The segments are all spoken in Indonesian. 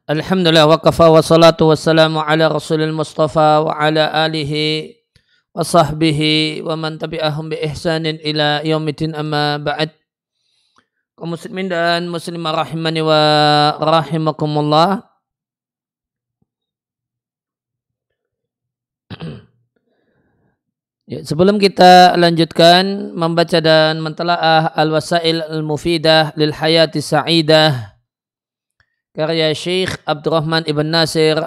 Alhamdulillah wa kafa wa salatu wassalamu ala rasulil mustafa wa ala alihi wa sahbihi wa man tabi'ahum bi ihsanin ila yaumidin amma ba'd. Kaum muslimin dan muslimah rahimani wa rahimakumullah. Ya, sebelum kita lanjutkan membaca dan mentelaah al-wasail al-mufidah lil hayati sa'idah karya Syekh Abdurrahman Ibn Nasir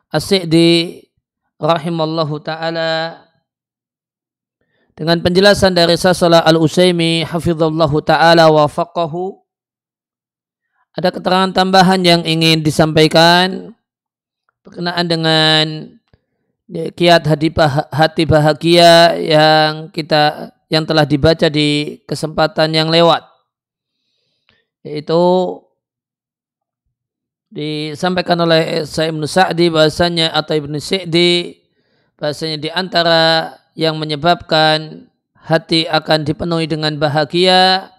As-Sa'di rahimallahu ta'ala, dengan penjelasan dari Sasalah Al-Utsaimin hafizallahu ta'ala wa faqahu, ada keterangan tambahan yang ingin disampaikan berkenaan dengan kiat hati bahagia yang telah dibaca di kesempatan yang lewat, yaitu disampaikan oleh Sa'id bin Sa'di bahasanya atau Ibnu Sa'di bahasanya di antara yang menyebabkan hati akan dipenuhi dengan bahagia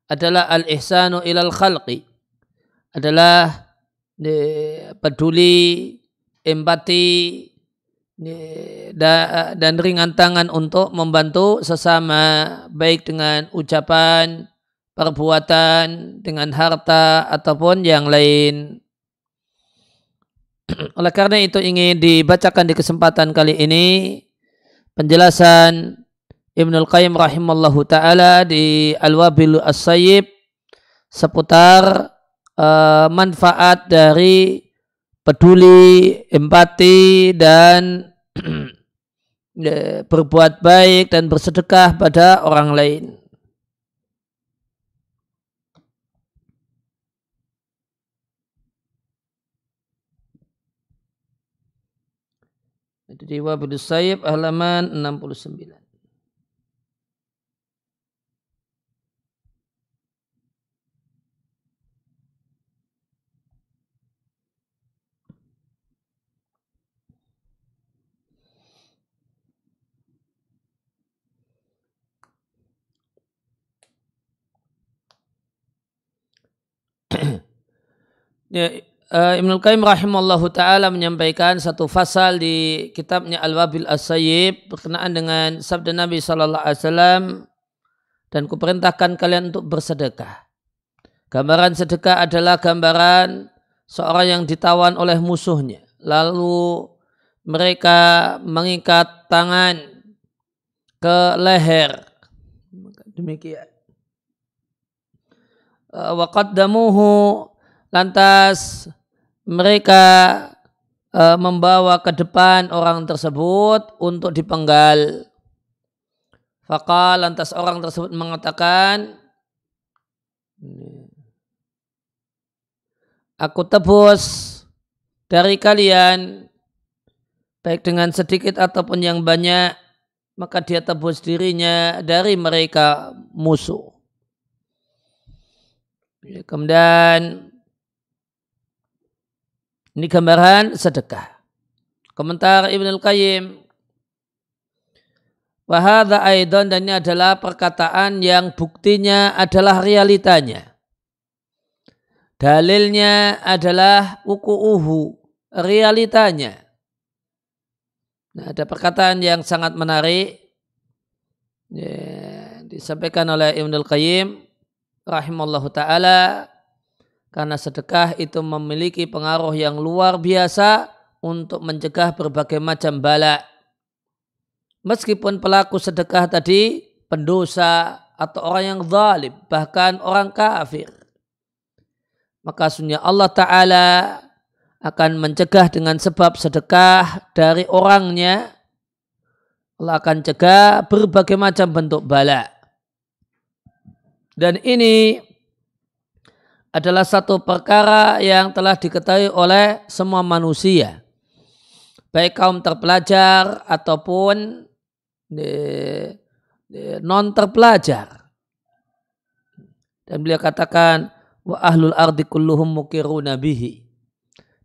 adalah al-ihsanu ilal khalqi, adalah peduli, empati dan ringan tangan untuk membantu sesama, baik dengan ucapan, perbuatan, dengan harta ataupun yang lain. Oleh karena itu ingin dibacakan di kesempatan kali ini penjelasan Ibnul Qayyim rahimallahu ta'ala di Al-Wabil As-Sayyib seputar manfaat dari peduli, empati dan berbuat baik dan bersedekah pada orang lain. Itu di Wabil As-Sayyib halaman 69. Ibnul Qayyim rahimallahu ta'ala menyampaikan satu fasal di kitabnya Al-Wabil As-Sayyib berkenaan dengan sabda Nabi SAW, dan kuperintahkan kalian untuk bersedekah. Gambaran sedekah adalah gambaran seorang yang ditawan oleh musuhnya, lalu mereka mengikat tangan ke leher, demikian. Wa qaddamuhu, lantas mereka membawa ke depan orang tersebut untuk dipenggal. Faqal, lantas orang tersebut mengatakan, aku tebus dari kalian baik dengan sedikit ataupun yang banyak. Maka dia tebus dirinya dari mereka musuh. Kemudian ini gambaran sedekah. Komentar Ibnul Qayyim, wa hadza aidan, dan ini adalah perkataan yang buktinya adalah realitanya. Dalilnya adalah wuqu'uhu, realitanya. Nah, ada perkataan yang sangat menarik disampaikan oleh Ibnul Qayyim rahimallahu ta'ala, karena sedekah itu memiliki pengaruh yang luar biasa untuk mencegah berbagai macam bala. Meskipun pelaku sedekah tadi pendosa atau orang yang zalim, bahkan orang kafir, maka sunnah Allah Ta'ala akan mencegah dengan sebab sedekah dari orangnya. Allah akan cegah berbagai macam bentuk bala. Dan ini adalah satu perkara yang telah diketahui oleh semua manusia, baik kaum terpelajar ataupun non terpelajar. Dan beliau katakan, wa ahlul ardi kulluhum muqirruna bihi,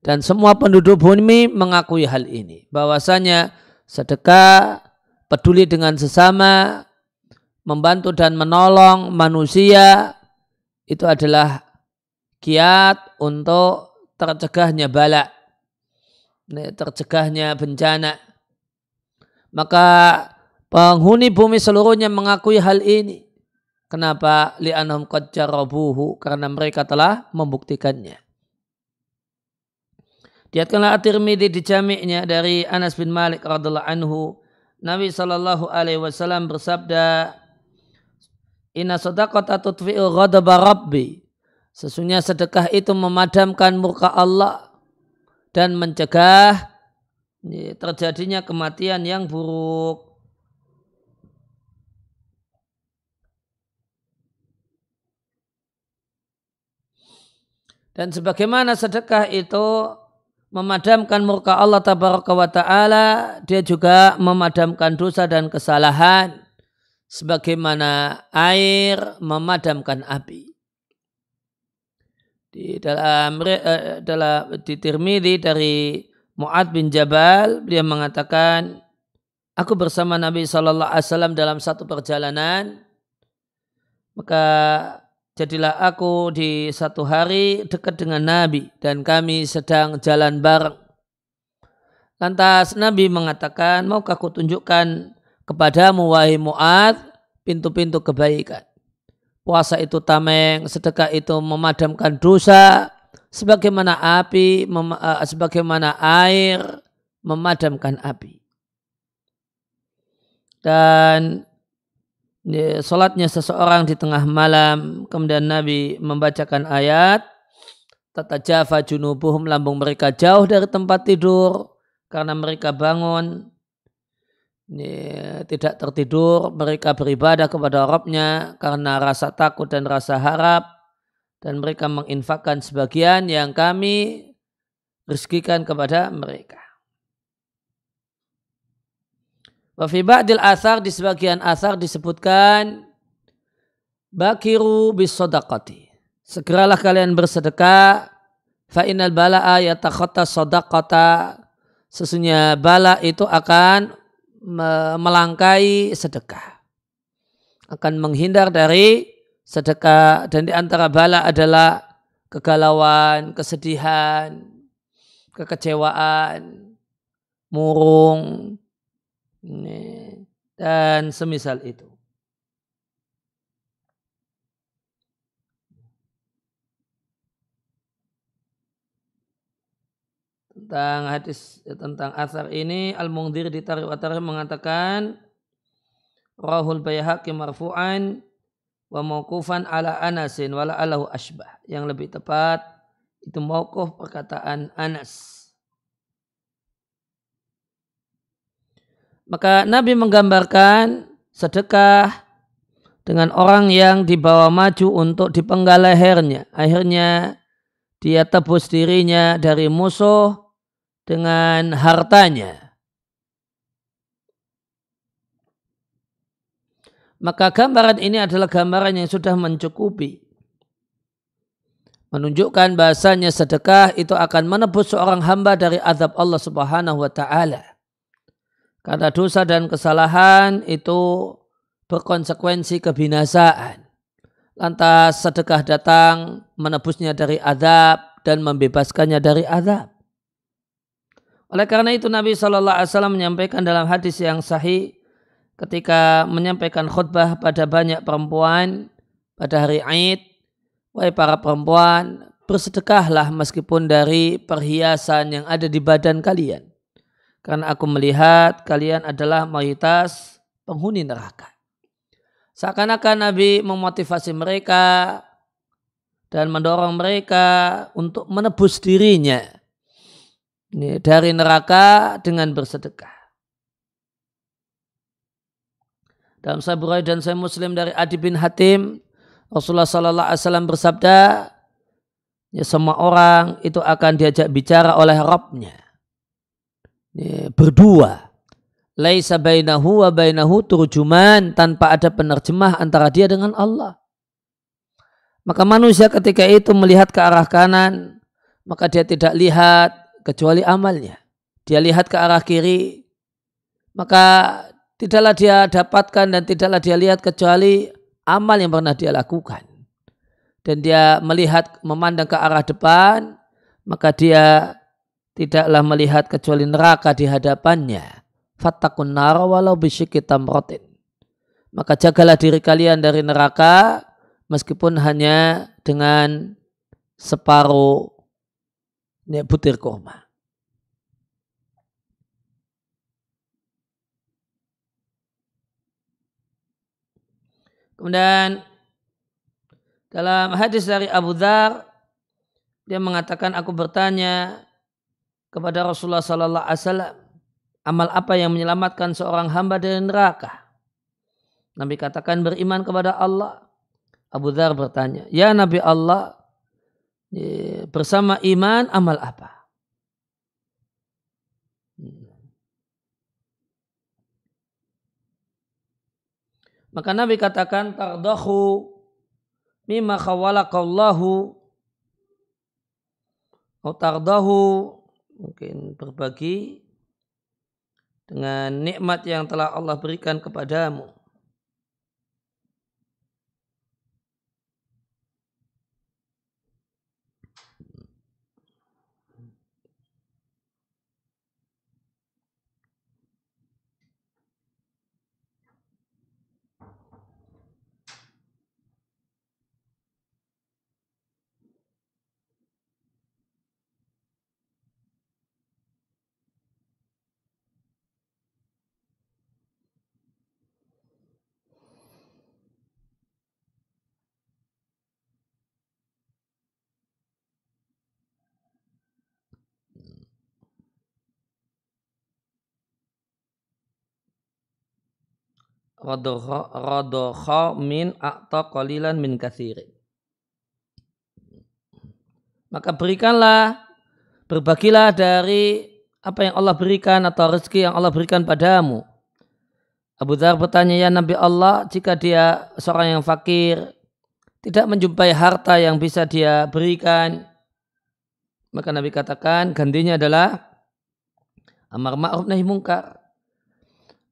dan semua penduduk bumi mengakui hal ini, bahwasanya sedekah, peduli dengan sesama, membantu dan menolong manusia, itu adalah kiat untuk tercegahnya bala, tercegahnya bencana. Maka penghuni bumi seluruhnya mengakui hal ini. Kenapa? Li'annahum qad jarabuhu, karena mereka telah membuktikannya. Diriwayatkanlah At-Tirmidzi di jami'nya dari Anas bin Malik radhiyallahu anhu, Nabi sallallahu alaihi wasallam bersabda, "Inna shadaqata tudfi'u ghadaba rabbi." Sesungguhnya sedekah itu memadamkan murka Allah dan mencegah terjadinya kematian yang buruk. Dan sebagaimana sedekah itu memadamkan murka Allah tabaraka wa ta'ala, dia juga memadamkan dosa dan kesalahan sebagaimana air memadamkan api. Di Tirmidzi dari Mu'adz bin Jabal, dia mengatakan, aku bersama Nabi SAW dalam satu perjalanan, maka jadilah aku di satu hari dekat dengan Nabi dan kami sedang jalan bareng. Lantas Nabi mengatakan, maukah aku tunjukkan kepadamu wahai Mu'adz pintu-pintu kebaikan. Puasa itu tameng, sedekah itu memadamkan dosa, sebagaimana sebagaimana air memadamkan api. Dan salatnya seseorang di tengah malam, kemudian Nabi membacakan ayat, tatajafa junubuhum, lambung mereka jauh dari tempat tidur karena mereka bangun tidak tertidur, mereka beribadah kepada Rabbnya karena rasa takut dan rasa harap, dan mereka menginfakkan sebagian yang kami rezekikan kepada mereka. Wa fi ba'dil athar, di sebagian athar disebutkan, bakiru bis sadaqati, segeralah kalian bersedekah, fa innal bala'a yatakhatta sadaqata, sesungguhnya bala itu akan melangkai sedekah, akan menghindar dari sedekah. Dan di antara bala adalah kegalauan, kesedihan, kekecewaan, murung, dan semisal itu. Tentang hadis, tentang athar ini, Al-Mundhir di Tarikh wa Tarikh mengatakan, rahul Baihaqi marfu'an wa mauqufan ala Anasin wa la'allahu ashbah. Yang lebih tepat itu mauquf perkataan Anas. Maka Nabi menggambarkan sedekah dengan orang yang dibawa maju untuk dipenggal lehernya. Akhirnya dia tebus dirinya dari musuh dengan hartanya. Maka gambaran ini adalah gambaran yang sudah mencukupi, menunjukkan bahasanya sedekah itu akan menebus seorang hamba dari azab Allah Subhanahu wa ta'ala. Karena dosa dan kesalahan itu berkonsekuensi kebinasaan. Lantas sedekah datang menebusnya dari azab dan membebaskannya dari azab. Oleh karena itu Nabi SAW menyampaikan dalam hadis yang sahih ketika menyampaikan khutbah pada banyak perempuan pada hari Aid, wahai para perempuan, bersedekahlah meskipun dari perhiasan yang ada di badan kalian. Karena aku melihat kalian adalah mayoritas penghuni neraka. Seakan-akan Nabi memotivasi mereka dan mendorong mereka untuk menebus dirinya dari neraka dengan bersedekah. Dalam Sahih Bukhari dan Sahih Muslim dari Adi bin Hatim, Rasulullah SAW bersabda, ya, semua orang itu akan diajak bicara oleh Rabbnya. Berdua. Laisa bainahu wa bainahu turjuman, tanpa ada penerjemah antara dia dengan Allah. Maka manusia ketika itu melihat ke arah kanan, maka dia tidak lihat kecuali amalnya. Dia lihat ke arah kiri, maka tidaklah dia dapatkan dan tidaklah dia lihat kecuali amal yang pernah dia lakukan. Dan dia melihat, memandang ke arah depan, maka dia tidaklah melihat kecuali neraka di hadapannya. Fattakun nar walau bisyikki tamratin. Maka jagalah diri kalian dari neraka meskipun hanya dengan separuh butir kurma. Kemudian dalam hadis dari Abu Dzar, dia mengatakan, aku bertanya kepada Rasulullah Sallallahu Alaihi Wasallam, amal apa yang menyelamatkan seorang hamba dari neraka? Nabi katakan beriman kepada Allah. Abu Dzar bertanya, ya Nabi Allah, bersama iman amal apa? Maka Nabi katakan, tardahu mimma khawalakallahu, atau tardahu, mungkin berbagi dengan nikmat yang telah Allah berikan kepadamu. Radokha min a'ta qalilan min katsirin. Maka berbagilah dari apa yang Allah berikan atau rezeki yang Allah berikan padamu. Abu Dzar bertanya, ya Nabi Allah, jika dia seorang yang fakir, tidak menjumpai harta yang bisa dia berikan, maka Nabi katakan gantinya adalah amar ma'ruf nahi mungkar.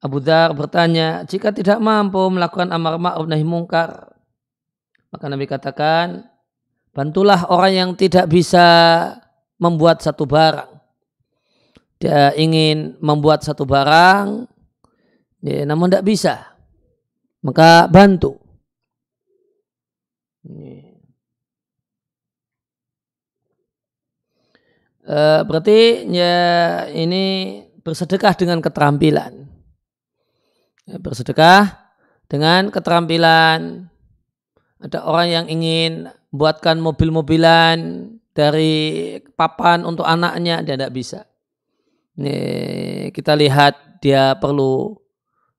Abu Dzar bertanya, jika tidak mampu melakukan amar ma'ruf nahi mungkar, maka Nabi katakan, bantulah orang yang tidak bisa membuat satu barang. Dia ingin membuat satu barang, namun tidak bisa, maka bantu. Berarti ya ini bersedekah dengan keterampilan. Bersedekah dengan keterampilan. Ada orang yang ingin buatkan mobil-mobilan dari papan untuk anaknya, dia tidak bisa. Ini kita lihat dia perlu,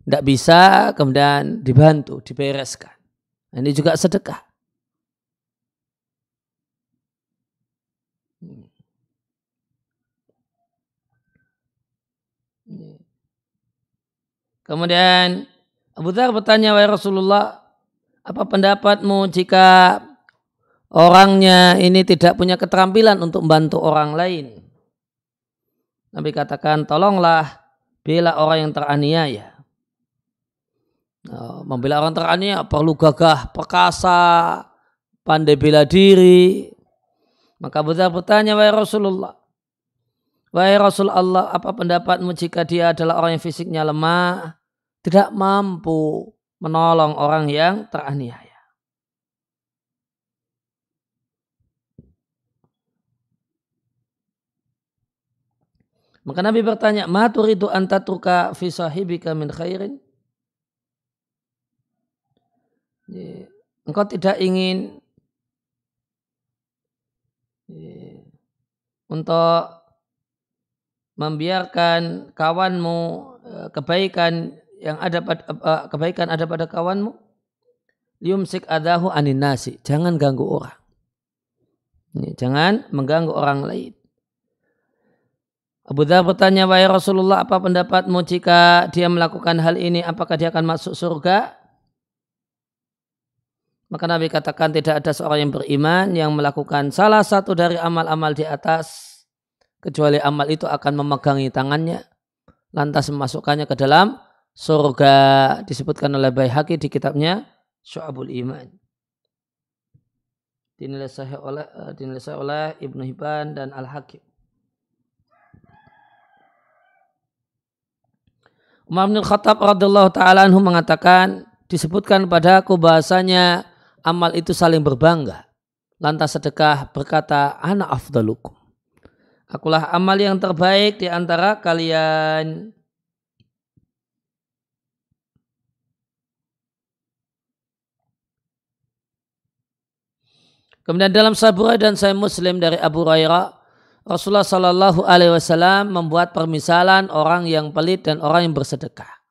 tidak bisa, kemudian dibantu, dibereskan. Ini juga sedekah. Kemudian Abu Dzar bertanya, wahai Rasulullah, apa pendapatmu jika orangnya ini tidak punya keterampilan untuk membantu orang lain? Nabi katakan, tolonglah bela orang yang teraniaya. Membela orang teraniaya perlu gagah perkasa, pandai bela diri. Maka Abu Dzar bertanya, wahai Rasul Allah, apa pendapatmu jika dia adalah orang yang fisiknya lemah, tidak mampu menolong orang yang teraniaya? Maka Nabi bertanya, ma turidu an tatruka fi sahibika min khairin? Engkau tidak ingin untuk membiarkan kawanmu kebaikan ada pada kawanmu, yumsik adahu anin nasi, jangan ganggu orang. Jangan mengganggu orang lain. Abu Dzar bertanya, wahai Rasulullah, apa pendapatmu jika dia melakukan hal ini, apakah dia akan masuk surga? Maka Nabi katakan, tidak ada seorang yang beriman yang melakukan salah satu dari amal-amal di atas, kecuali amal itu akan memegangi tangannya, lantas memasukkannya ke dalam surga. Disebutkan oleh Baihaqi di kitabnya Syu'abul Iman. dinilai sahih oleh Ibnu Hibban dan Al-Hakim. Umar bin Khattab radhiyallahu taala anhu mengatakan, disebutkan padaku bahasanya amal itu saling berbangga. Lantas sedekah berkata, ana afdalukum. Akulah amal yang terbaik di antara kalian. Kemudian dalam Sahih Bukhari dan Sahih Muslim dari Abu Hurairah, Rasulullah Shallallahu Alaihi Wasallam membuat permisalan orang yang pelit dan orang yang bersedekah.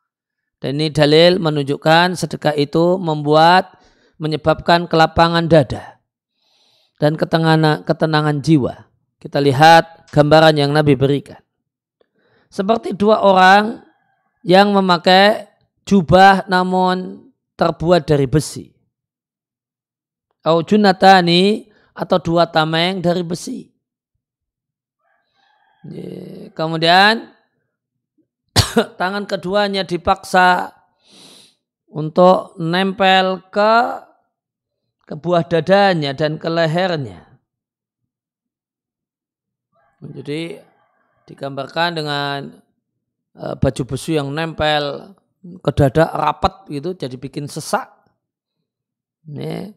Dan ini dalil menunjukkan sedekah itu menyebabkan kelapangan dada dan ketenangan jiwa. Kita lihat gambaran yang Nabi berikan. Seperti dua orang yang memakai jubah namun terbuat dari besi. Au junatani, atau dua tameng dari besi. Kemudian tangan keduanya dipaksa untuk nempel ke buah dadanya dan ke lehernya. Jadi digambarkan dengan baju besi yang nempel ke dada rapat gitu, jadi bikin sesak. Ini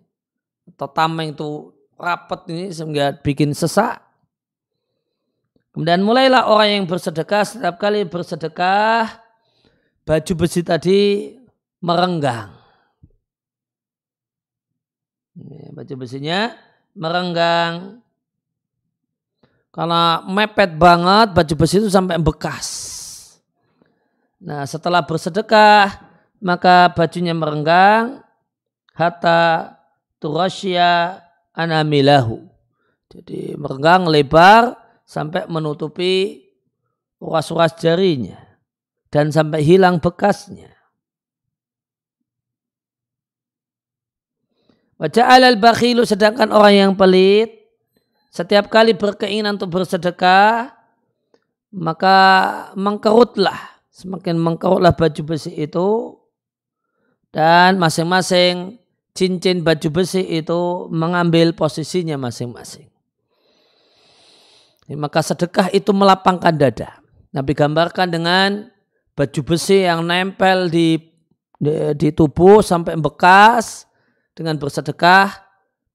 atau tameng itu rapat ini sehingga bikin sesak. Kemudian mulailah orang yang bersedekah, setiap kali bersedekah baju besi tadi merenggang. Baju besinya merenggang. Karena mepet banget baju besi itu sampai bekas. Nah setelah bersedekah maka bajunya merenggang. Hatta turasya anamilahu. Jadi merenggang lebar sampai menutupi uras-uras jarinya dan sampai hilang bekasnya. Wa ja'ala al-bakhilu, sedangkan orang yang pelit setiap kali berkeinginan untuk bersedekah maka semakin mengkerutlah baju besi itu, dan masing-masing cincin baju besi itu mengambil posisinya masing-masing. Maka sedekah itu melapangkan dada. Nabi gambarkan dengan baju besi yang nempel di tubuh sampai bekas. Dengan bersedekah,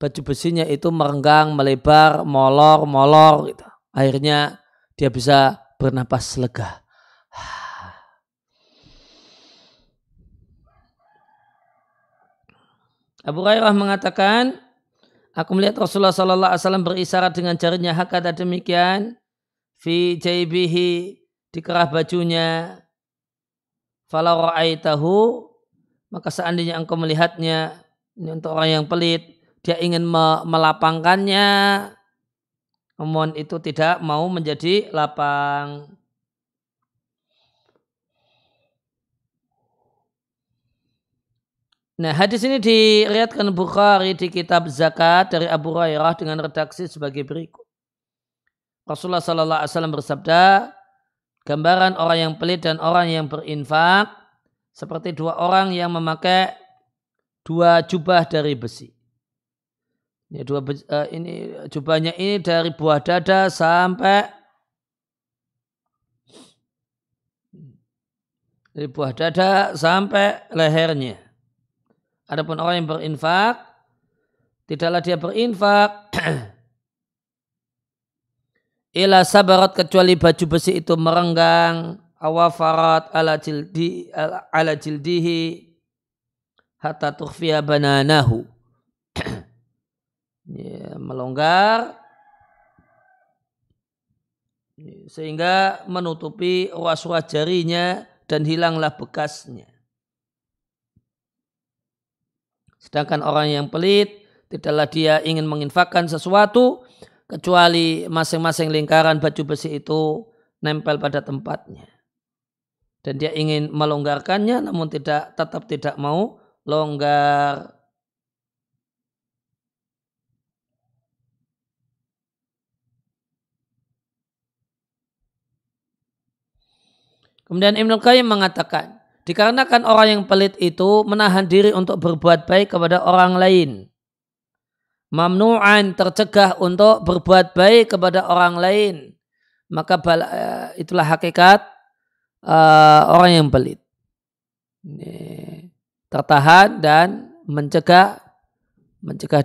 baju besinya itu merenggang, melebar, molor gitu. Akhirnya dia bisa bernapas lega. Abu Hurairah mengatakan, aku melihat Rasulullah sallallahu alaihi wasallam berisyarat dengan jarinya hakada demikian, fi jaibihi, di kerah bajunya. Falau ra'aitahu, maka seandainya engkau melihatnya, ini untuk orang yang pelit, dia ingin melapangkannya, namun itu tidak mau menjadi lapang. Nah, hadis ini diriwayatkan Bukhari di kitab zakat dari Abu Hurairah dengan redaksi sebagai berikut. Rasulullah sallallahu alaihi wasallam bersabda, gambaran orang yang pelit dan orang yang berinfak seperti dua orang yang memakai dua jubah dari besi. Ini jubahnya ini dari buah dada sampai lehernya. Adapun orang yang berinfak, tidaklah dia berinfak ila sabarat, kecuali baju besi itu merenggang, awafarat ala jildihi hatta tukhfiya bananahu. Melonggar sehingga menutupi ruas-ruas jarinya dan hilanglah bekasnya. Sedangkan orang yang pelit, tidaklah dia ingin menginfakkan sesuatu kecuali masing-masing lingkaran baju besi itu nempel pada tempatnya. Dan dia ingin melonggarkannya namun tetap tidak mau longgar. Kemudian Ibnu Qayyim mengatakan, dikarenakan orang yang pelit itu menahan diri untuk berbuat baik kepada orang lain. mamnu'an, tercegah untuk berbuat baik kepada orang lain, maka itulah hakikat orang yang pelit. Tertahan dan mencegah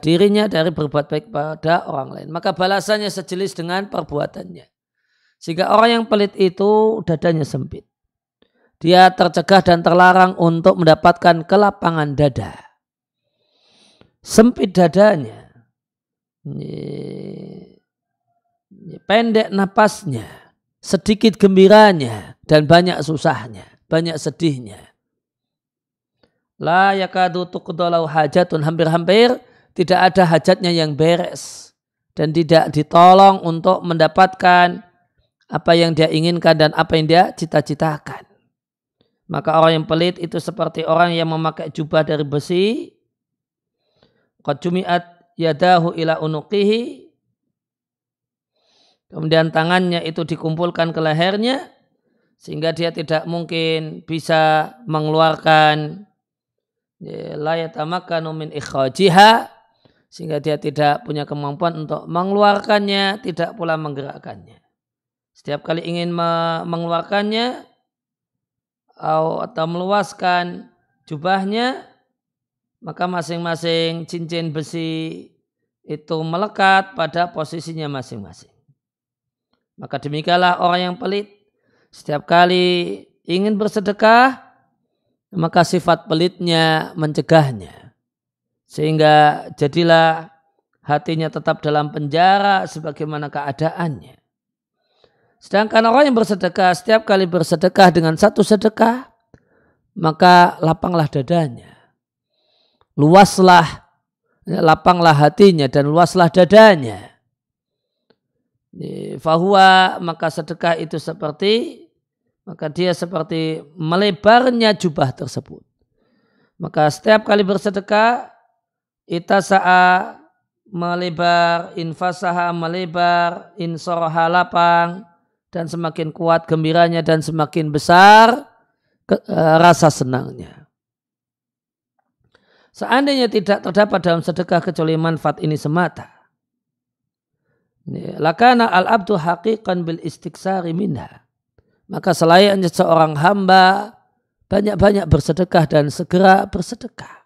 dirinya dari berbuat baik pada orang lain. Maka balasannya sejenis dengan perbuatannya. Sehingga orang yang pelit itu dadanya sempit. Dia tercegah dan terlarang untuk mendapatkan kelapangan dada. Sempit dadanya. Pendek napasnya. Sedikit gembiranya dan banyak susahnya. Banyak sedihnya. La yakadu tuqdalau hajatun, hampir-hampir tidak ada hajatnya yang beres. Dan tidak ditolong untuk mendapatkan apa yang dia inginkan dan apa yang dia cita-citakan. Maka orang yang pelit itu seperti orang yang memakai jubah dari besi. Qad jumi'at yadahu ila unuqihi. Kemudian tangannya itu dikumpulkan ke lehernya. Sehingga dia tidak mungkin bisa mengeluarkan. La yatamakkanu min ikhrajiha. Sehingga dia tidak punya kemampuan untuk mengeluarkannya. Tidak pula menggerakkannya. Setiap kali ingin mengeluarkannya. Atau meluaskan jubahnya, maka masing-masing cincin besi itu melekat pada posisinya masing-masing. Maka demikianlah orang yang pelit. Setiap kali ingin bersedekah, maka sifat pelitnya mencegahnya. Sehingga jadilah hatinya tetap dalam penjara sebagaimana keadaannya. Sedangkan orang yang bersedekah, setiap kali bersedekah dengan satu sedekah, maka lapanglah dadanya. Lapanglah hatinya dan luaslah dadanya. Fahuwa, maka sedekah itu maka dia seperti melebarnya jubah tersebut. Maka setiap kali bersedekah, itasa'a melebar, infasaha melebar, insoroha lapang, dan semakin kuat gembiranya dan semakin besar rasa senangnya. Seandainya tidak terdapat dalam sedekah kecuali manfaat ini semata, lakana al-abdu haqiqan bil istiksari minha. Maka selayaknya seorang hamba banyak-banyak bersedekah dan segera bersedekah.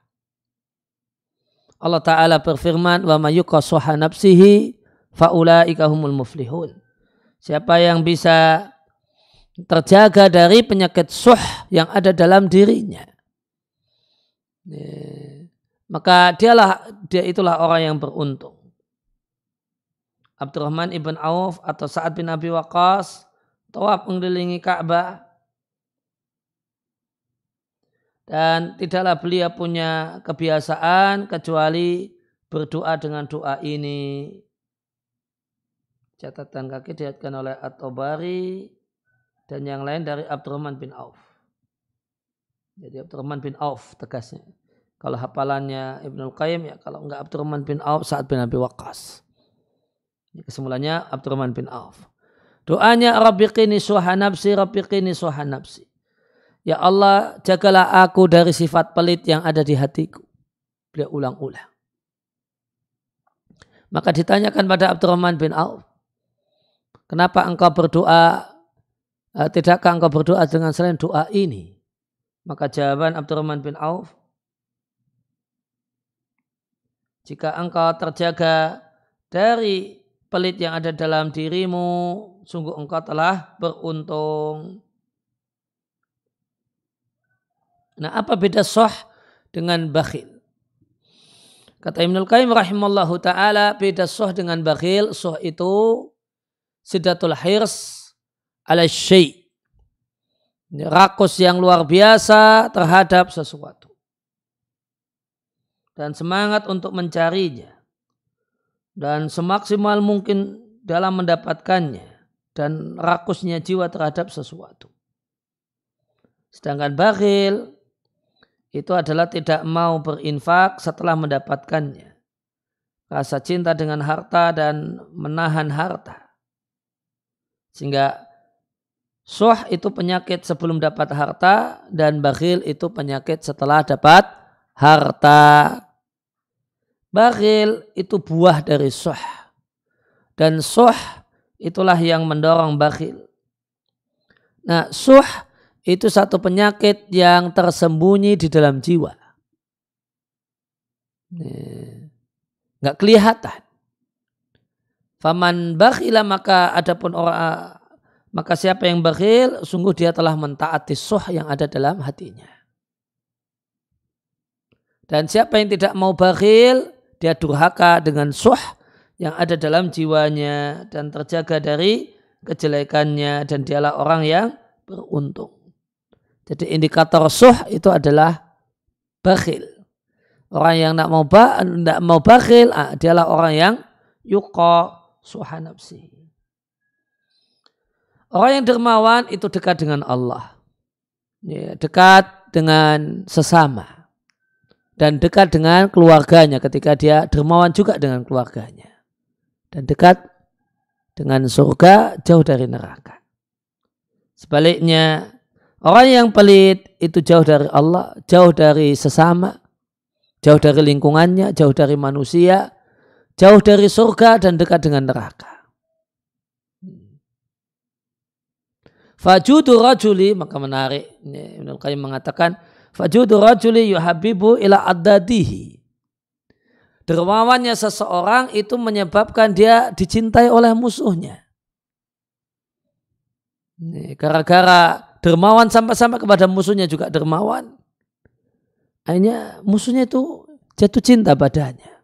Allah Ta'ala berfirman, wa may yuqassuha nafsihi faulaika humul muflihun. Siapa yang bisa terjaga dari penyakit suh yang ada dalam dirinya, maka dia itulah orang yang beruntung. Abdurrahman ibn Auf atau Sa'ad bin Abi Waqqas tawaf mengelilingi Ka'bah, dan tidaklah beliau punya kebiasaan kecuali berdoa dengan doa ini. Catatan kaki diriwayatkan oleh At-Tabari dan yang lain dari Abdurrahman bin Auf. Jadi Abdurrahman bin Auf tegasnya. Kalau hafalannya Ibnul Qayyim, ya kalau enggak Abdurrahman bin Auf, Sa'ad bin Abi Waqqas. Kesimpulannya Abdurrahman bin Auf. Doanya, Rabbi qini suha nafsi, Rabbi qini suha nafsi. Ya Allah, jagalah aku dari sifat pelit yang ada di hatiku. Beliau ulang-ulang. Maka ditanyakan pada Abdurrahman bin Auf, kenapa engkau berdoa, tidakkah engkau berdoa dengan selain doa ini? Maka jawaban Abdurrahman bin Auf, jika engkau terjaga dari pelit yang ada dalam dirimu, sungguh engkau telah beruntung. Nah, apa beda soh dengan bakhil? Kata Ibnul Qayyim rahimallahu ta'ala, beda soh dengan bakhil. Soh itu sidatul hirs ala syai', rakus yang luar biasa terhadap sesuatu dan semangat untuk mencarinya dan semaksimal mungkin dalam mendapatkannya dan rakusnya jiwa terhadap sesuatu. Sedangkan bakhil itu adalah tidak mau berinfak setelah mendapatkannya, rasa cinta dengan harta dan menahan harta. Sehingga suh itu penyakit sebelum dapat harta dan bakhil itu penyakit setelah dapat harta. Bakhil itu buah dari syuh. Dan syuh itulah yang mendorong bakhil. Nah, syuh itu satu penyakit yang tersembunyi di dalam jiwa. Nggak kelihatan. Faman bakhila maka siapa yang bakhil, sungguh dia telah mentaati syuh yang ada dalam hatinya. Dan siapa yang tidak mau bakhil, dia durhaka dengan syuh yang ada dalam jiwanya dan terjaga dari kejelekannya, dan dialah orang yang beruntung. Jadi indikator syuh itu adalah bakhil. Orang yang tidak mau bakhil, dialah orang yang yuqa suha nafsi. Orang yang dermawan itu dekat dengan Allah, dekat dengan sesama, dan dekat dengan keluarganya ketika dia dermawan juga dengan keluarganya, dan dekat dengan surga, jauh dari neraka. Sebaliknya, orang yang pelit itu jauh dari Allah, jauh dari sesama, jauh dari lingkungannya, jauh dari manusia, jauh dari surga, dan dekat dengan neraka. Fajudu rajuli, maka menarik, Ibnu Qayyim mengatakan, fajudu rajuli yuhabbibu ila addadihi. Dermawannya seseorang itu menyebabkan dia dicintai oleh musuhnya. Gara-gara dermawan sampai-sampai kepada musuhnya juga dermawan, akhirnya musuhnya itu jatuh cinta padanya.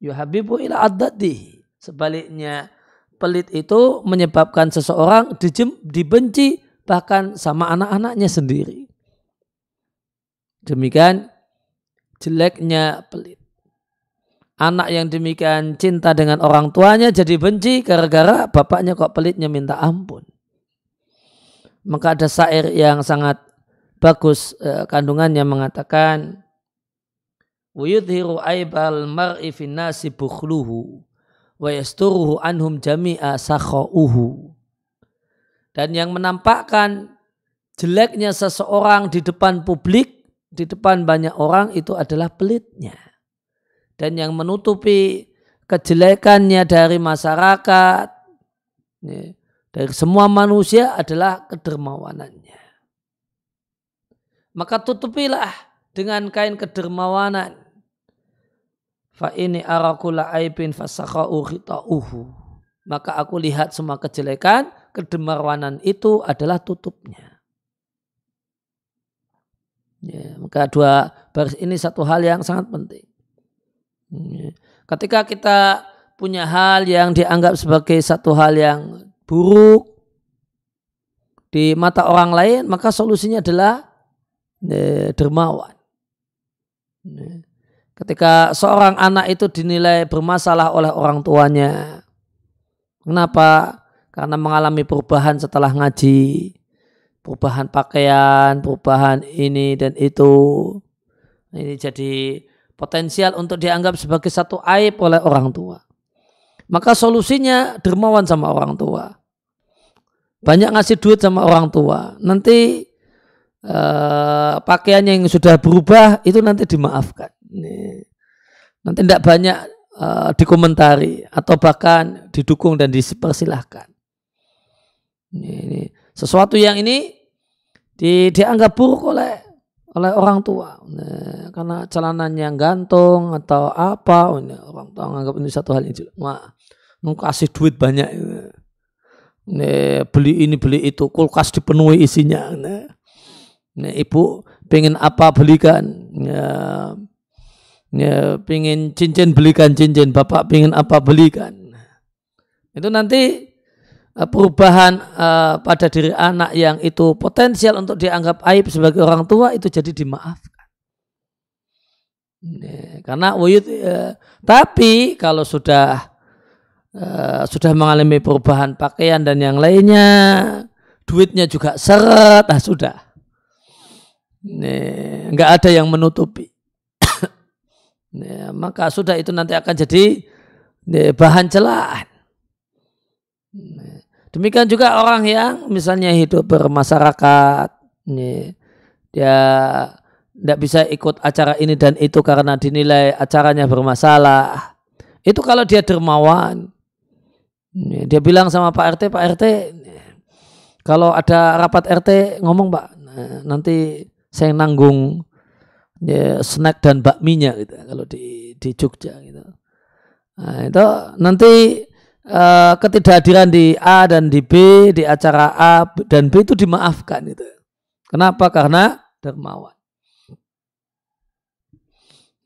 Yuhabbibu ila addadihi. Sebaliknya, pelit itu menyebabkan seseorang dibenci bahkan sama anak-anaknya sendiri. Demikian jeleknya pelit. Anak yang demikian cinta dengan orang tuanya jadi benci gara-gara bapaknya kok pelitnya minta ampun. Maka ada syair yang sangat bagus kandungannya mengatakan, wa yudhiru aibal mar'i fin nasi bukhluhu wa yasturuhu anhum jami'a sakhauhu. Dan yang menampakkan jeleknya seseorang di depan publik, di depan banyak orang, itu adalah pelitnya. Dan yang menutupi kejelekannya dari masyarakat, dari semua manusia, adalah kedermawanannya. Maka tutupilah dengan kain kedermawanan. Fa ini arakula aibin fasakha'u khita'uhu. Maka aku lihat semua kejelekan, kedermawanan itu adalah tutupnya. Ya, maka dua baris ini satu hal yang sangat penting. Ketika kita punya hal yang dianggap sebagai satu hal yang buruk di mata orang lain, maka solusinya adalah dermawan. Ketika seorang anak itu dinilai bermasalah oleh orang tuanya, kenapa? Karena mengalami perubahan setelah ngaji, perubahan pakaian, perubahan ini dan itu. Ini jadi potensial untuk dianggap sebagai satu aib oleh orang tua. Maka solusinya dermawan sama orang tua. Banyak ngasih duit sama orang tua. Nanti pakaian yang sudah berubah itu nanti dimaafkan. Nanti tidak banyak dikomentari atau bahkan didukung dan dipersilahkan. Ini sesuatu yang ini dianggap buruk oleh orang tua, karena celananya gantung atau apa, orang tua menganggap ini satu hal yang wah, kasih duit banyak, beli ini beli itu, kulkas dipenuhi isinya, ibu pengen apa belikan, pengen cincin belikan cincin, bapak pengen apa belikan. Itu nanti perubahan pada diri anak yang itu potensial untuk dianggap aib sebagai orang tua itu jadi dimaafkan. Karena tapi kalau sudah mengalami perubahan pakaian dan yang lainnya, duitnya juga seret, sudah nggak ada yang menutupi. Maka sudah itu nanti akan jadi bahan celaan. Demikian juga orang yang misalnya hidup bermasyarakat, dia tidak bisa ikut acara ini dan itu karena dinilai acaranya bermasalah. Itu kalau dia dermawan. Dia bilang sama Pak RT, Pak RT, kalau ada rapat RT ngomong Pak, nanti saya nanggung snack dan bakminya gitu. Kalau di Jogja gitu. Nah, itu nanti ketidakhadiran di A dan di B, di acara A dan B itu dimaafkan gitu. Kenapa? Karena dermawan.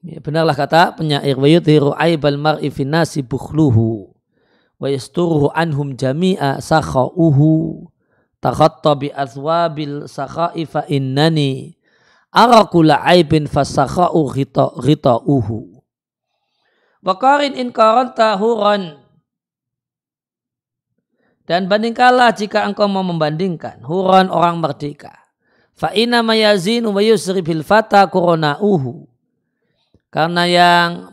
Ya, benarlah kata penyair, wa yudhiru aibal mar'i fin nasi bukhluhu wa yasturuhu anhum jami'a sakhauhu takhatta bi athwabil sakha'i fa innani arakula aibin fasakha'u ghita'uhu wa qarin in qaranta huran. Dan bandingkanlah jika engkau mau membandingkan huran orang merdeka, fa inna ma yazinu wa yusri bil fata quranauhu. Karena yang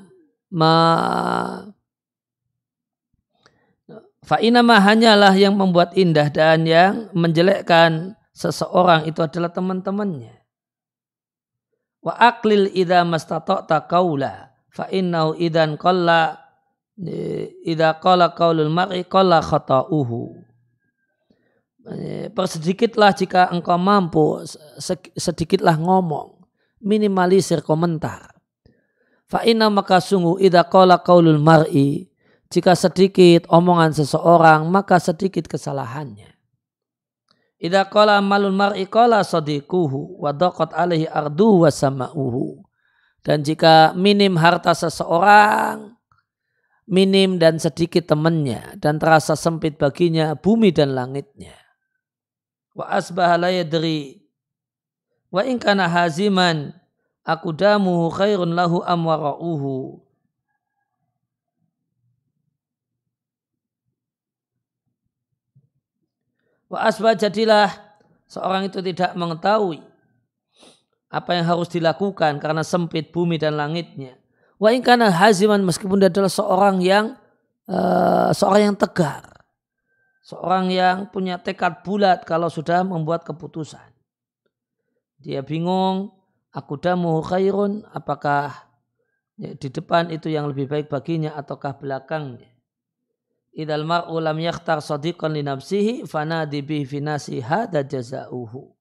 fa'inama hanyalah yang membuat indah dan yang menjelekkan seseorang itu adalah teman-temannya. Wa aqlil idza mastata'ta qaula fa'innahu idzan qalla idza qala qaulul mar'i qalla khata'uhu. Persedikitlah jika engkau mampu, sedikitlah ngomong, minimalisir komentar. Fa'inna maka sungguh idza qala qaulul mar'i, jika sedikit omongan seseorang maka sedikit kesalahannya. Idza qala malul mar'i qala sadiquhu wa daqat alaihi arduhu wa sama'uhu. Dan jika minim harta seseorang, minim dan sedikit temannya, dan terasa sempit baginya bumi dan langitnya. Wa asbaha la yadri wa in kana haziman akudamuhu khairun lahu amwara'uhu. Wa asbah, jadilah seorang itu tidak mengetahui apa yang harus dilakukan karena sempit bumi dan langitnya. Wa in kana haziman, meskipun dia adalah seorang yang tegar, seorang yang punya tekad bulat kalau sudah membuat keputusan. Dia bingung, akudamuhu khairun, apakah di depan itu yang lebih baik baginya ataukah belakangnya. Idal mar'u lam yakhtar sadiqan li nafsihi fanadi bihi fi nasi hada jazauhu.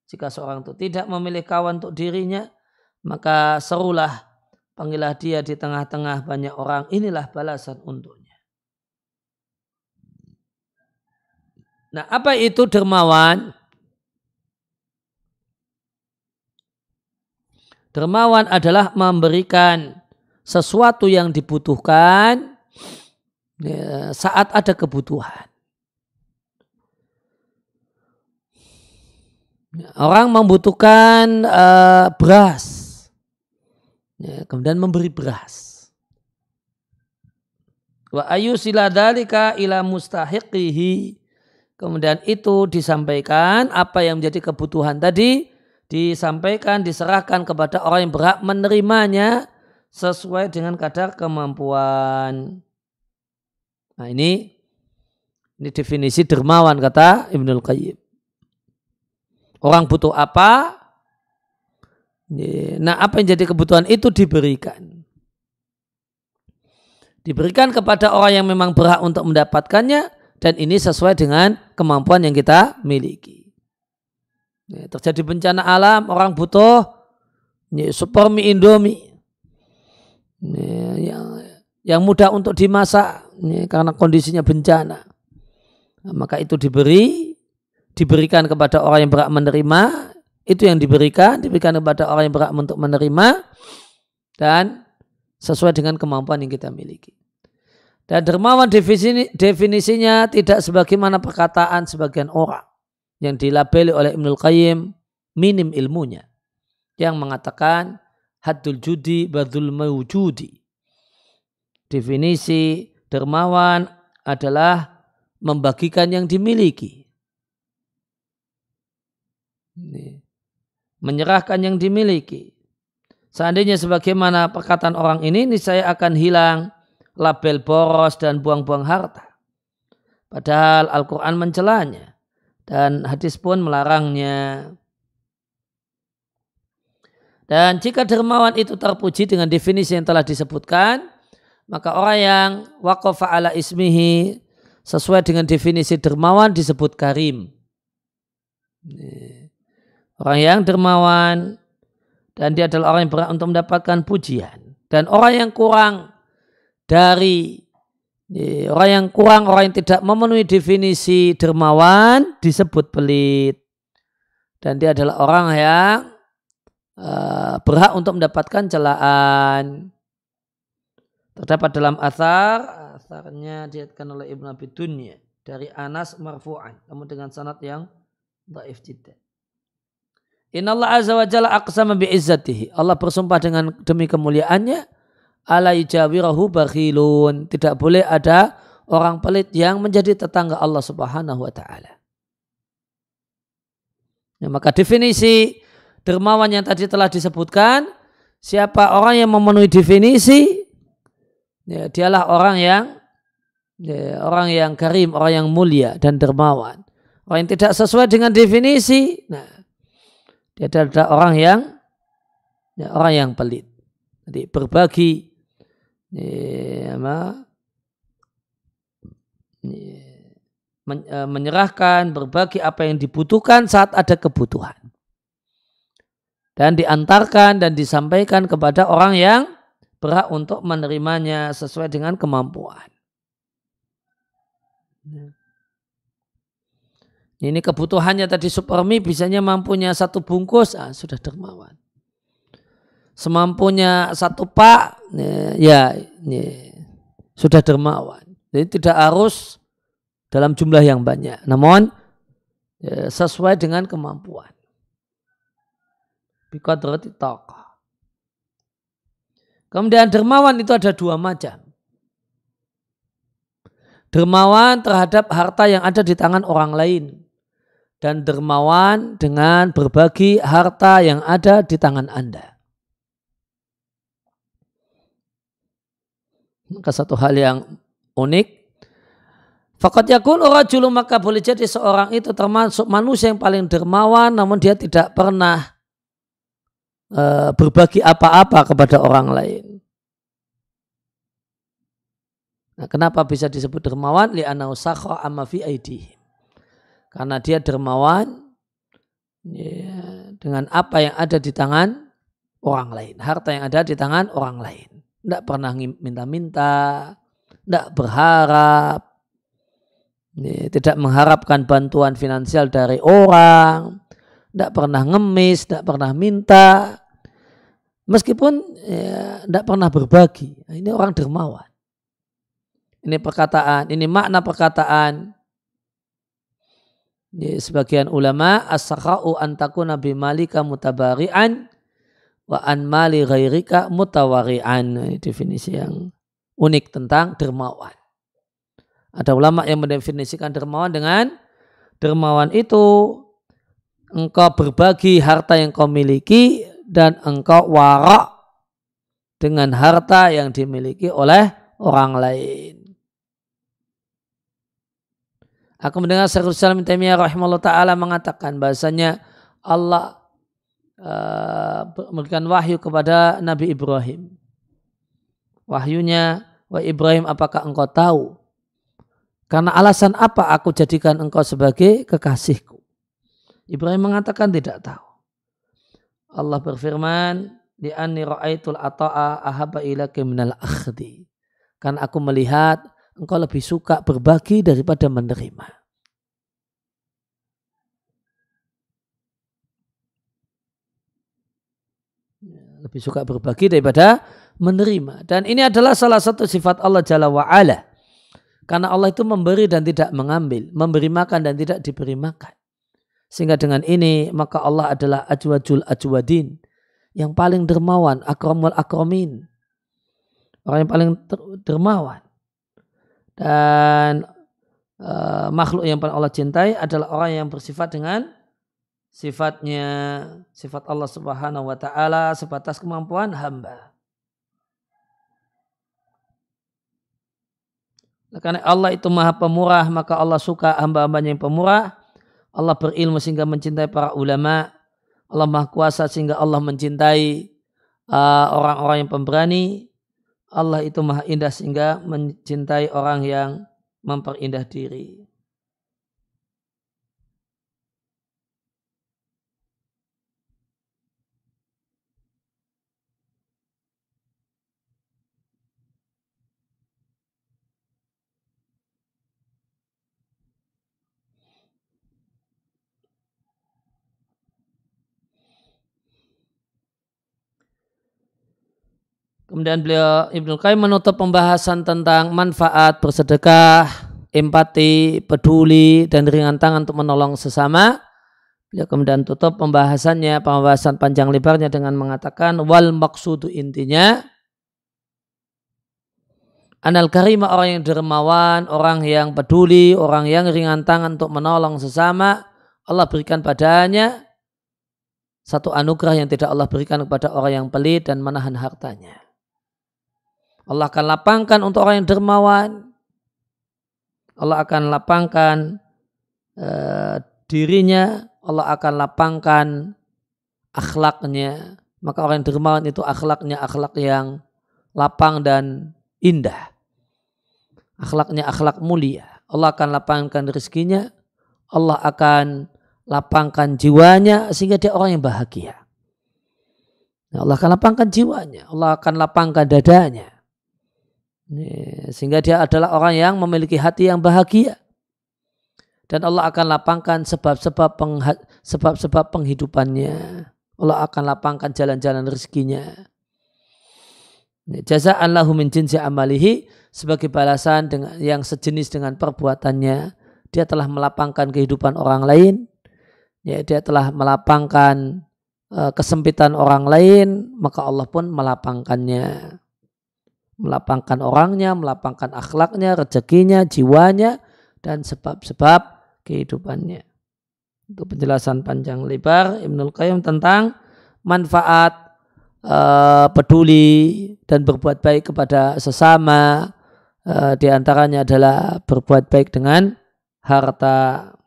Jika seorang itu tidak memilih kawan untuk dirinya, maka serulah, panggillah dia di tengah-tengah banyak orang, inilah balasan untuknya. Nah, apa itu dermawan? Dermawan adalah memberikan sesuatu yang dibutuhkan saat ada kebutuhan. Orang membutuhkan beras, kemudian memberi beras. Wa ayusila dzalika ila mustahiqihi. Kemudian itu disampaikan, apa yang menjadi kebutuhan tadi disampaikan, diserahkan kepada orang yang berhak menerimanya sesuai dengan kadar kemampuan. Nah, ini definisi dermawan kata Ibnul Qayyim. Orang butuh apa? Nah, apa yang jadi kebutuhan itu diberikan. Diberikan kepada orang yang memang berhak untuk mendapatkannya, dan ini sesuai dengan kemampuan yang kita miliki. Terjadi bencana alam, orang butuh super mie Indomie yang mudah untuk dimasak karena kondisinya bencana. Maka itu diberikan kepada orang yang berhak menerima. Itu yang diberikan kepada orang yang berhak untuk menerima, dan sesuai dengan kemampuan yang kita miliki. Dan dermawan definisinya tidak sebagaimana perkataan sebagian orang yang dilabeli oleh Ibnul Qayyim minim ilmunya, yang mengatakan haddul judi badul mawjudi. Definisi dermawan adalah membagikan yang dimiliki, menyerahkan yang dimiliki. Seandainya sebagaimana perkataan orang ini saya akan hilang label boros dan buang-buang harta. Padahal Al-Quran mencelanya dan hadis pun melarangnya. Dan jika dermawan itu terpuji dengan definisi yang telah disebutkan, maka orang yang waqafa ala ismihi sesuai dengan definisi dermawan disebut karim. Orang yang dermawan dan dia adalah orang yang berhak untuk mendapatkan pujian. Dan orang yang kurang dari orang yang tidak memenuhi definisi dermawan disebut pelit. Dan dia adalah orang yang berhak untuk mendapatkan celaan. Terdapat dalam asarnya diriwayatkan oleh Ibnu Abi Dunya dari Anas marfu'an, namun dengan sanad yang dhaif jiddan. Innallaha azza wa jalla aqsama bi'izzatihi. Allah bersumpah dengan demi kemuliaannya, ala yujawirahu bakhilun. Tidak boleh ada orang pelit yang menjadi tetangga Allah Subhanahu wa taala. Ya, maka definisi dermawan yang tadi telah disebutkan, siapa orang yang memenuhi definisi, ya, dialah orang yang karim, orang yang mulia dan dermawan. Orang yang tidak sesuai dengan definisi, nah, dia adalah orang yang pelit. Jadi berbagi, menyerahkan, berbagi apa yang dibutuhkan saat ada kebutuhan. Dan diantarkan dan disampaikan kepada orang yang berhak untuk menerimanya sesuai dengan kemampuan. Ini kebutuhannya tadi supermi, bisanya mampunya 1 bungkus, sudah dermawan. Semampunya 1 pak, sudah dermawan. Jadi tidak harus dalam jumlah yang banyak, namun sesuai dengan kemampuan. Biqadrati taqah. Kemudian dermawan itu ada 2 macam. Dermawan terhadap harta yang ada di tangan orang lain. Dan dermawan dengan berbagi harta yang ada di tangan Anda. Maka satu hal yang unik. Faqad yakunu rajulun, maka boleh jadi seorang itu termasuk manusia yang paling dermawan, namun dia tidak pernah berbagi apa-apa kepada orang lain. Nah, kenapa bisa disebut dermawan? Li'annahu sakha amma fi aidihim. Karena dia dermawan dengan apa yang ada di tangan orang lain. Harta yang ada di tangan orang lain. Tidak pernah minta-minta, tidak berharap, tidak mengharapkan bantuan finansial dari orang, tidak pernah ngemis, tidak pernah minta, meskipun tidak pernah berbagi. Nah, ini orang dermawan. Ini perkataan, ini makna perkataan. Sebagian ulama, as-sakha'u an takuna bimalika mutabari'an wa an mali ghairika mutawari'an. Ini definisi yang unik tentang dermawan. Ada ulama yang mendefinisikan dermawan dengan dermawan itu engkau berbagi harta yang kau miliki dan engkau wara' dengan harta yang dimiliki oleh orang lain. Aku mendengar Syekhul Islam Ibnu Taimiyah rahimahullah ta'ala mengatakan bahasanya Allah memberikan wahyu kepada Nabi Ibrahim. Wahyunya, wahai Ibrahim, apakah engkau tahu karena alasan apa aku jadikan engkau sebagai kekasihku? Ibrahim mengatakan tidak tahu. Allah berfirman, di anni ra'aitul ata'a ahabba ilaka minal akhdi. Karena aku melihat engkau lebih suka berbagi daripada menerima. Lebih suka berbagi daripada menerima. Dan ini adalah salah satu sifat Allah Jalla wa'ala. Karena Allah itu memberi dan tidak mengambil. Memberi makan dan tidak diberi makan. Sehingga dengan ini maka Allah adalah ajwadul ajwadin. Yang paling dermawan, akramul akramin. Orang yang paling dermawan. Dan makhluk yang paling Allah cintai adalah orang yang bersifat dengan sifatnya, sifat Allah Subhanahu wa ta'ala sebatas kemampuan hamba. Karena Allah itu maha pemurah, maka Allah suka hamba-hambanya yang pemurah. Allah berilmu sehingga mencintai para ulama. Allah Maha Kuasa sehingga Allah mencintai orang-orang yang pemberani. Allah itu Maha Indah sehingga mencintai orang yang memperindah diri. Kemudian beliau Ibnu Qayyim menutup pembahasan tentang manfaat bersedekah, empati, peduli, dan ringan tangan untuk menolong sesama. Beliau kemudian tutup pembahasan panjang lebarnya dengan mengatakan wal maksudu, intinya anal karima, orang yang dermawan, orang yang peduli, orang yang ringan tangan untuk menolong sesama, Allah berikan padanya satu anugerah yang tidak Allah berikan kepada orang yang pelit dan menahan hartanya. Allah akan lapangkan untuk orang yang dermawan. Allah akan lapangkan dirinya. Allah akan lapangkan akhlaknya. Maka orang yang dermawan itu akhlaknya akhlak yang lapang dan indah. Akhlaknya akhlak mulia. Allah akan lapangkan rezekinya. Allah akan lapangkan jiwanya sehingga dia orang yang bahagia. Allah akan lapangkan jiwanya. Allah akan lapangkan dadanya. Sehingga dia adalah orang yang memiliki hati yang bahagia. Dan Allah akan lapangkan sebab-sebab penghidupannya. Allah akan lapangkan jalan-jalan rezekinya. Jaza'an lahu min jinsi amalihi, sebagai balasan dengan yang sejenis dengan perbuatannya. Dia telah melapangkan kehidupan orang lain. Dia telah melapangkan kesempitan orang lain, maka Allah pun melapangkannya. Melapangkan orangnya, melapangkan akhlaknya, rezekinya, jiwanya, dan sebab-sebab kehidupannya. Itu penjelasan panjang lebar Ibnul Qayyim tentang manfaat peduli dan berbuat baik kepada sesama. Di antaranya adalah berbuat baik dengan harta.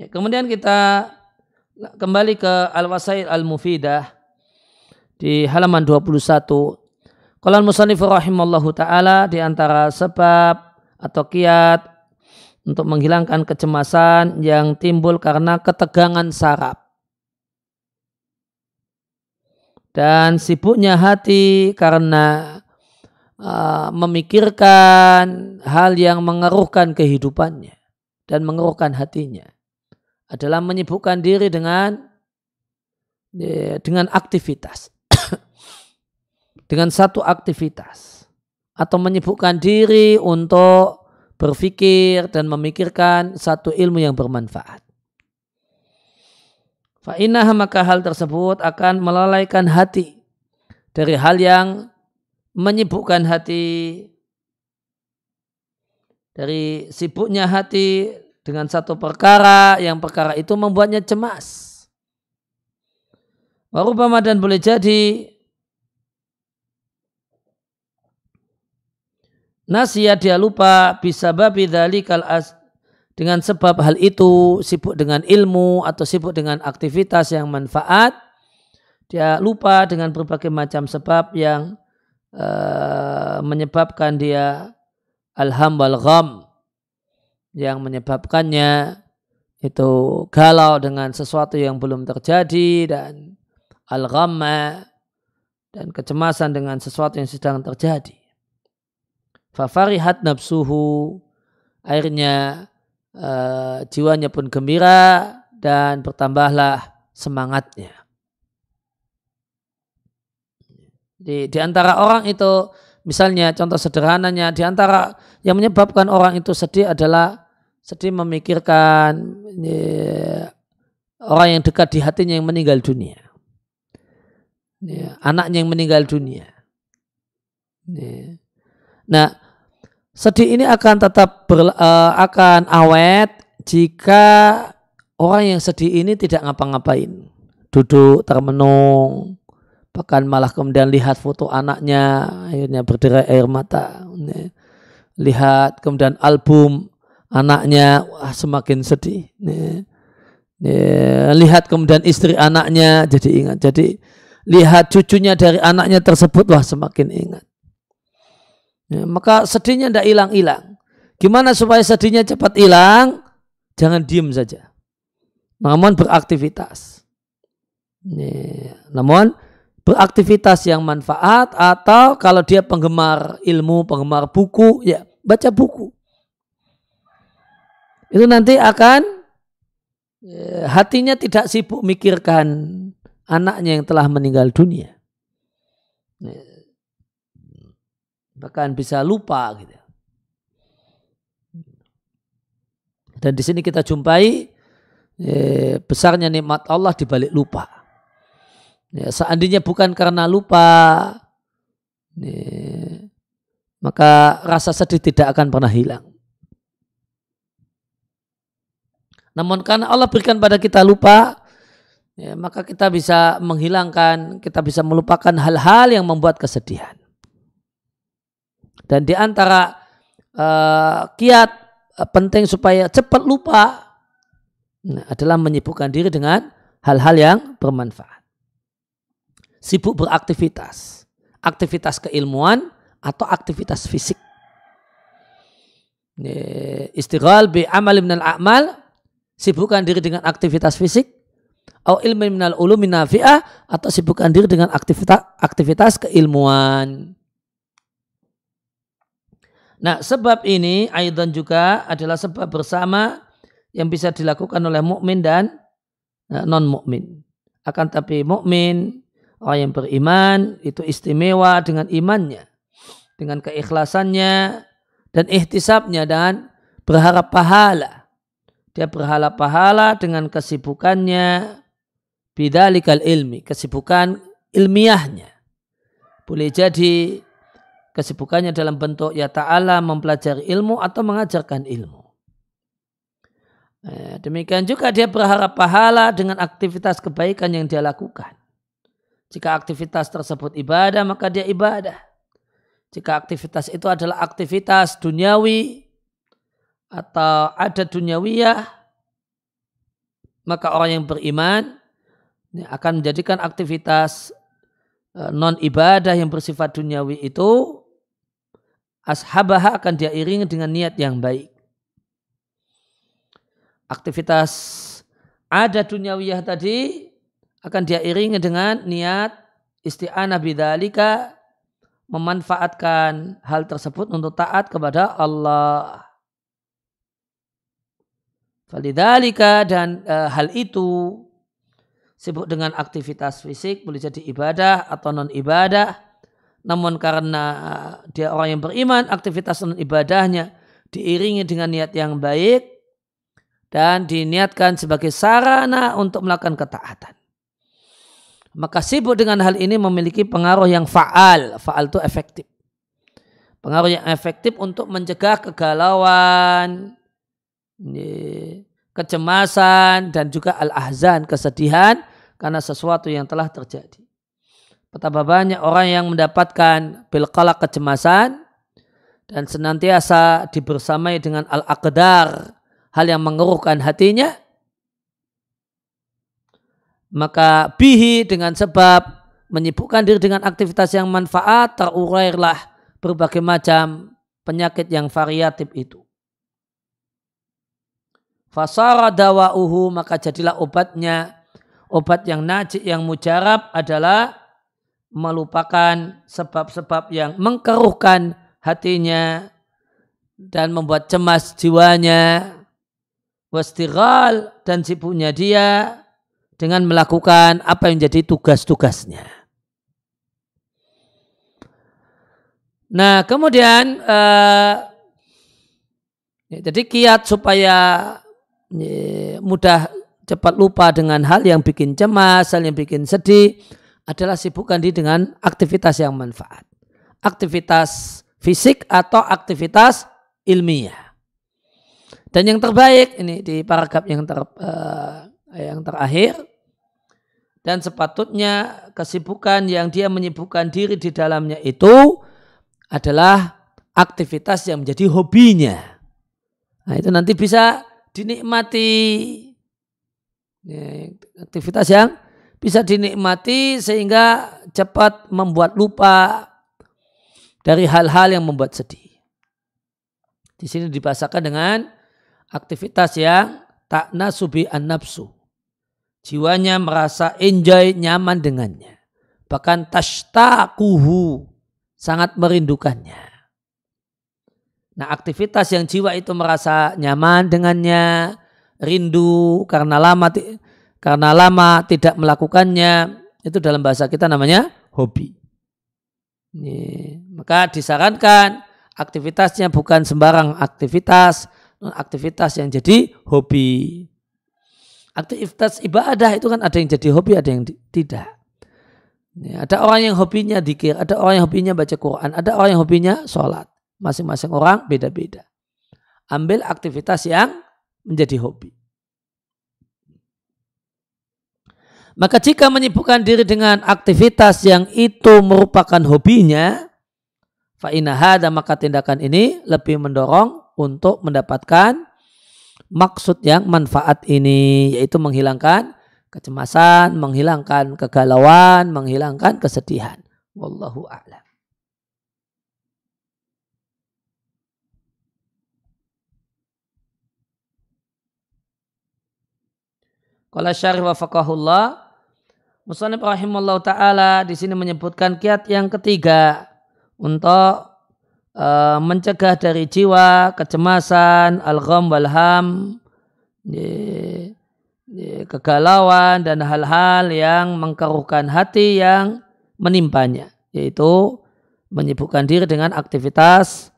Ya, kemudian kita kembali ke Al-Wasail Al-Mufidah di halaman 21. Qala al-musannif rahimallahu ta'ala, di antara sebab atau kiat untuk menghilangkan kecemasan yang timbul karena ketegangan saraf dan sibuknya hati karena memikirkan hal yang mengeruhkan kehidupannya dan mengeruhkan hatinya, adalah menyibukkan diri dengan aktivitas, dengan satu aktivitas, atau menyibukkan diri untuk berpikir dan memikirkan satu ilmu yang bermanfaat. Fa'innaha, maka hal tersebut akan melalaikan hati dari hal yang menyibukkan hati, dari sibuknya hati dengan satu perkara yang perkara itu membuatnya cemas. Warubama, dan boleh jadi nasya, dia lupa, bisababi dzalikal dengan sebab hal itu, sibuk dengan ilmu atau sibuk dengan aktivitas yang manfaat, dia lupa dengan berbagai macam sebab yang menyebabkan dia alham wal gham, yang menyebabkannya itu galau dengan sesuatu yang belum terjadi, dan al-ghamma, dan kecemasan dengan sesuatu yang sedang terjadi. Fafarihat nafsuhu, akhirnya jiwanya pun gembira dan bertambahlah semangatnya. Di antara orang itu, misalnya contoh sederhananya, di antara yang menyebabkan orang itu sedih adalah sedih memikirkan orang yang dekat di hatinya yang meninggal dunia, anaknya yang meninggal dunia. Nah, sedih ini akan tetap akan awet jika orang yang sedih ini tidak ngapa-ngapain, duduk termenung, bahkan malah kemudian lihat foto anaknya, akhirnya berderai air mata. Lihat kemudian album anaknya, wah semakin sedih. Lihat kemudian istri anaknya, jadi ingat. Jadi lihat cucunya dari anaknya tersebut, wah semakin ingat. Maka sedihnya tidak hilang-hilang. Gimana supaya sedihnya cepat hilang? Jangan diem saja, namun beraktivitas. Namun beraktivitas yang manfaat, atau kalau dia penggemar ilmu, penggemar buku, ya baca buku. Itu nanti akan hatinya tidak sibuk mikirkan anaknya yang telah meninggal dunia. Bahkan bisa lupa gitu. Dan di sini kita jumpai besarnya nikmat Allah di balik lupa. Seandainya bukan karena lupa, maka rasa sedih tidak akan pernah hilang. Namun karena Allah berikan pada kita lupa, maka kita bisa menghilangkan, kita bisa melupakan hal-hal yang membuat kesedihan. Dan di antara kiat penting supaya cepat lupa adalah menyibukkan diri dengan hal-hal yang bermanfaat. Sibuk beraktivitas, aktivitas keilmuan atau aktivitas fisik. Istighal bi amal minal a'mal, sibukkan diri dengan aktivitas fisik, atau ilmu minal ulumi nafi'ah, atau sibukkan diri dengan aktivitas keilmuan. Nah, sebab ini aidan juga adalah sebab bersama yang bisa dilakukan oleh mukmin dan non mukmin. Akan tapi mukmin, orang yang beriman itu istimewa dengan imannya, dengan keikhlasannya dan ihtisabnya, dan berharap pahala. Dia berharap pahala dengan kesibukannya bidzalikal ilmi, kesibukan ilmiahnya. Boleh jadi kesibukannya dalam bentuk ya ta'ala mempelajari ilmu atau mengajarkan ilmu. Demikian juga dia berharap pahala dengan aktivitas kebaikan yang dia lakukan. Jika aktivitas tersebut ibadah, maka dia ibadah. Jika aktivitas itu adalah aktivitas duniawi atau ada duniawiyah, maka orang yang beriman akan menjadikan aktivitas non ibadah yang bersifat duniawi itu ashabaha akan dia iringi dengan niat yang baik. Aktivitas ada duniawiyah tadi akan dia iringi dengan niat isti'anah bidzalika, memanfaatkan hal tersebut untuk taat kepada Allah. Falidzalika, dan hal itu sibuk dengan aktivitas fisik boleh jadi ibadah atau non ibadah. Namun karena dia orang yang beriman, aktivitas non ibadahnya diiringi dengan niat yang baik dan diniatkan sebagai sarana untuk melakukan ketaatan. Maka sibuk dengan hal ini memiliki pengaruh yang fa'al. Fa'al itu efektif. Pengaruh yang efektif untuk mencegah kegalauan, kecemasan, dan juga al-ahzan, kesedihan karena sesuatu yang telah terjadi. Betapa banyak orang yang mendapatkan bilqalaq, kecemasan, dan senantiasa dibersamai dengan al-aqdar, hal yang mengeruhkan hatinya. Maka bihi, dengan sebab menyibukkan diri dengan aktivitas yang manfaat, terurailah berbagai macam penyakit yang variatif itu. Fasara dawa'uhu, maka jadilah obatnya, obat yang najib, yang mujarab adalah melupakan sebab-sebab yang mengkeruhkan hatinya dan membuat cemas jiwanya, wastighal, dan sibuknya dia dengan melakukan apa yang menjadi tugas-tugasnya. Nah, kemudian jadi kiat supaya mudah cepat lupa dengan hal yang bikin cemas, hal yang bikin sedih, adalah sibukkan diri dengan aktivitas yang manfaat. Aktivitas fisik atau aktivitas ilmiah. Dan yang terbaik, ini di paragraf yang terakhir, Dan sepatutnya kesibukan yang dia menyibukkan diri di dalamnya itu adalah aktivitas yang menjadi hobinya. Nah, itu nanti bisa dinikmati. Aktivitas yang bisa dinikmati sehingga cepat membuat lupa dari hal-hal yang membuat sedih. Di sini dibahasakan dengan aktivitas yang tak nasubi an-nafsu. Jiwanya merasa enjoy, nyaman dengannya. Bahkan tashtaquhu, sangat merindukannya. Nah, aktivitas yang jiwa itu merasa nyaman dengannya, rindu karena lama tidak melakukannya, itu dalam bahasa kita namanya hobi. Maka disarankan aktivitasnya bukan sembarang aktivitas yang jadi hobi. Aktivitas ibadah itu kan ada yang jadi hobi, ada yang tidak. Ada orang yang hobinya dzikir, ada orang yang hobinya baca Quran, ada orang yang hobinya sholat. Masing-masing orang beda-beda. Ambil aktivitas yang menjadi hobi. Maka jika menyibukkan diri dengan aktivitas yang itu merupakan hobinya, fa inna hadza, maka tindakan ini lebih mendorong untuk mendapatkan maksud yang manfaat ini, yaitu menghilangkan kecemasan, menghilangkan kegalauan, menghilangkan kesedihan. Wallahu a'lam. Qala syarih wa faqahullah, Musannif rahimallahu ta'ala di sini menyebutkan kiat yang ketiga untuk mencegah dari jiwa kecemasan, al-gham wal-ham, kegalauan dan hal-hal yang mengkeruhkan hati yang menimpanya, yaitu menyibukkan diri dengan aktivitas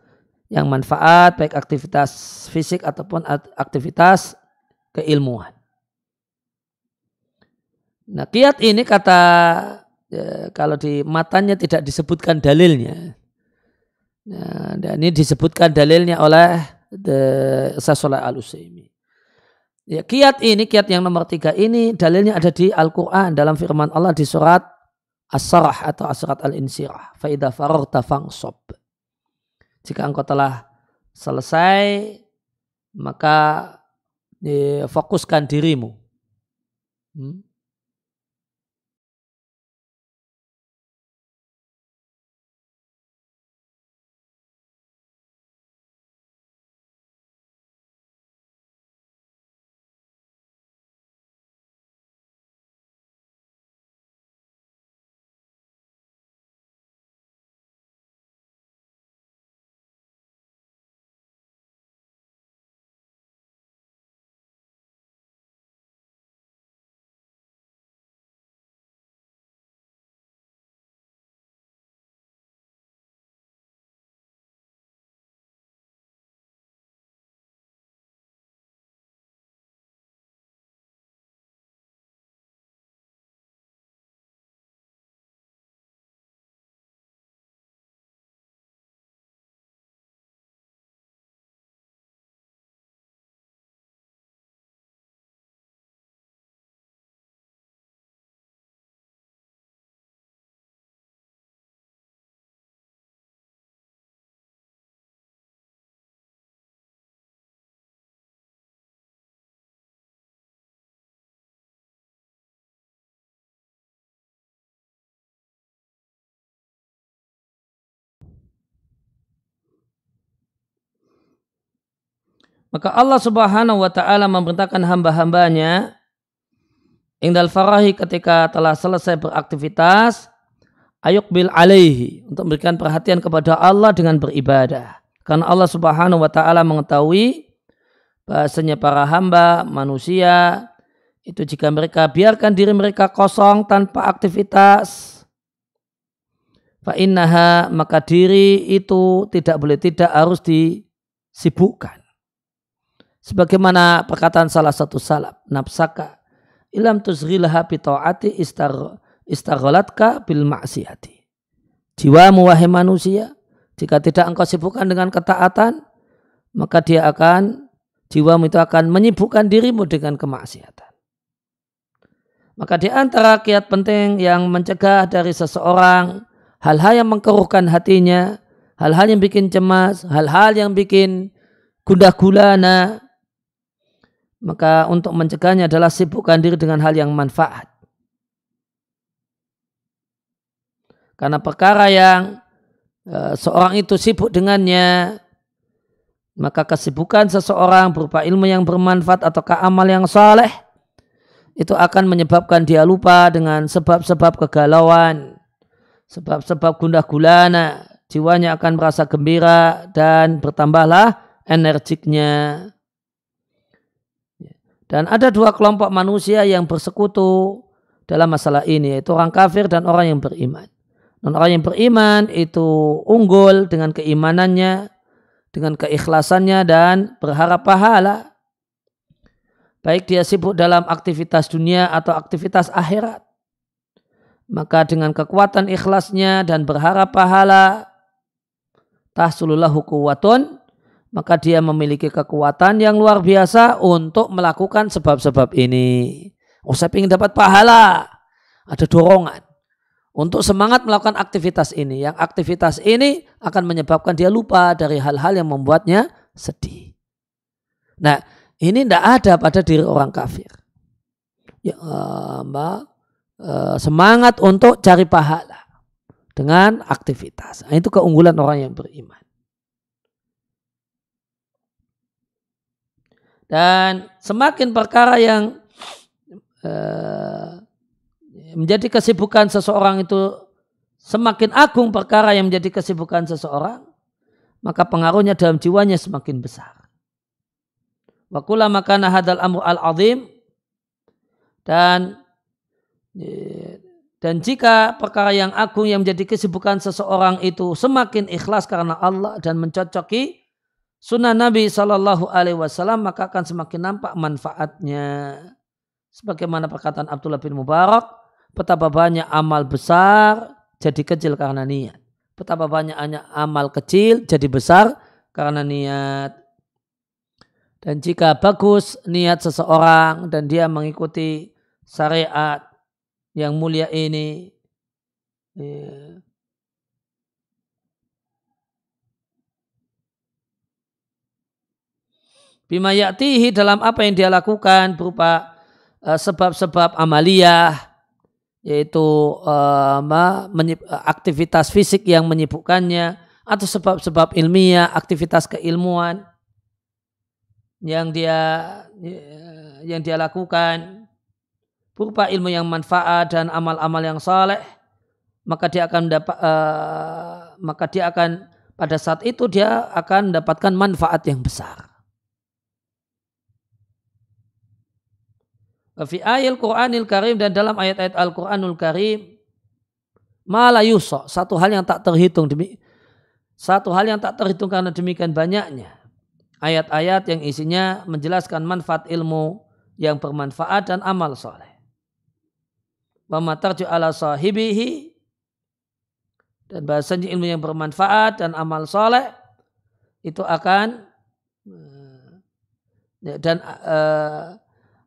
yang manfaat, baik aktivitas fisik ataupun aktivitas keilmuan. Nah, kiat ini kalau di matanya tidak disebutkan dalilnya. Nah, dan ini disebutkan dalilnya oleh Syaikh Al-Utsaimin. Ya, kiat yang nomor 3 ini dalilnya ada di Al-Quran dalam firman Allah di surat As-Sarah atau surat Al-Insyirah. Fa idza faraghta fansab. Jika engkau telah selesai, maka fokuskan dirimu. Maka Allah Subhanahu wa ta'ala memerintahkan hamba-hambanya indal farahi, ketika telah selesai beraktivitas, ayuqbil alaihi, untuk memberikan perhatian kepada Allah dengan beribadah. Karena Allah Subhanahu wa ta'ala mengetahui bahasanya para hamba manusia itu jika mereka biarkan diri mereka kosong tanpa aktivitas, fa innaha, maka diri itu tidak harus disibukkan. Sebagaimana perkataan salah satu salaf, nafsaka ilam tuzghilaha bi ta'ati istaghalatka bil ma'siyati. Jiwamu wahai manusia, jika tidak engkau sibukkan dengan ketaatan, maka jiwamu itu akan menyibukkan dirimu dengan kemaksiatan. Maka di antara kiat penting yang mencegah dari seseorang hal-hal yang mengkeruhkan hatinya, hal-hal yang bikin cemas, hal-hal yang bikin gundah gulana, maka untuk mencegahnya adalah sibukkan diri dengan hal yang manfaat. Karena perkara yang seorang itu sibuk dengannya, maka kesibukan seseorang berupa ilmu yang bermanfaat ataukah amal yang saleh itu akan menyebabkan dia lupa dengan sebab-sebab kegalauan, sebab-sebab gundah gulana. Jiwanya akan merasa gembira dan bertambahlah energiknya. Dan ada dua kelompok manusia yang bersekutu dalam masalah ini, yaitu orang kafir dan orang yang beriman. Dan orang yang beriman itu unggul dengan keimanannya, dengan keikhlasannya dan berharap pahala. Baik dia sibuk dalam aktivitas dunia atau aktivitas akhirat. Maka dengan kekuatan ikhlasnya dan berharap pahala, tahsululahu quwwatun, maka dia memiliki kekuatan yang luar biasa untuk melakukan sebab-sebab ini. Saya ingin dapat pahala. Ada dorongan untuk semangat melakukan aktivitas ini. Yang aktivitas ini akan menyebabkan dia lupa dari hal-hal yang membuatnya sedih. Nah, ini tidak ada pada diri orang kafir. Ya, semangat untuk cari pahala dengan aktivitas. Nah, itu keunggulan orang yang beriman. Dan semakin perkara yang menjadi kesibukan seseorang itu semakin agung perkara yang menjadi kesibukan seseorang, maka pengaruhnya dalam jiwanya semakin besar. Wa kullama kana hadzal amru al-azim, dan jika perkara yang agung yang menjadi kesibukan seseorang itu semakin ikhlas karena Allah dan mencocoki sunnah Nabi SAW, maka akan semakin nampak manfaatnya. Sebagaimana perkataan Abdullah bin Mubarak, betapa banyak amal besar jadi kecil karena niat. Betapa banyak amal kecil jadi besar karena niat. Dan jika bagus niat seseorang dan dia mengikuti syariat yang mulia ini, bima ya'tihi, dalam apa yang dia lakukan berupa sebab-sebab amaliyah, yaitu aktivitas fisik yang menyibukkannya, atau sebab-sebab ilmiah, aktivitas keilmuan yang dia lakukan berupa ilmu yang manfaat dan amal-amal yang saleh, maka dia akan pada saat itu dia akan mendapatkan manfaat yang besar. Fi ayatil Qur'anil Karim, dan dalam ayat-ayat Al-Qur'anul Karim, ma la yuhsa, satu hal yang tak terhitung karena demikian banyaknya ayat-ayat yang isinya menjelaskan manfaat ilmu yang bermanfaat dan amal soleh. Wa ma tarju ala sahibihi, dan bahasanya ilmu yang bermanfaat dan amal soleh itu akan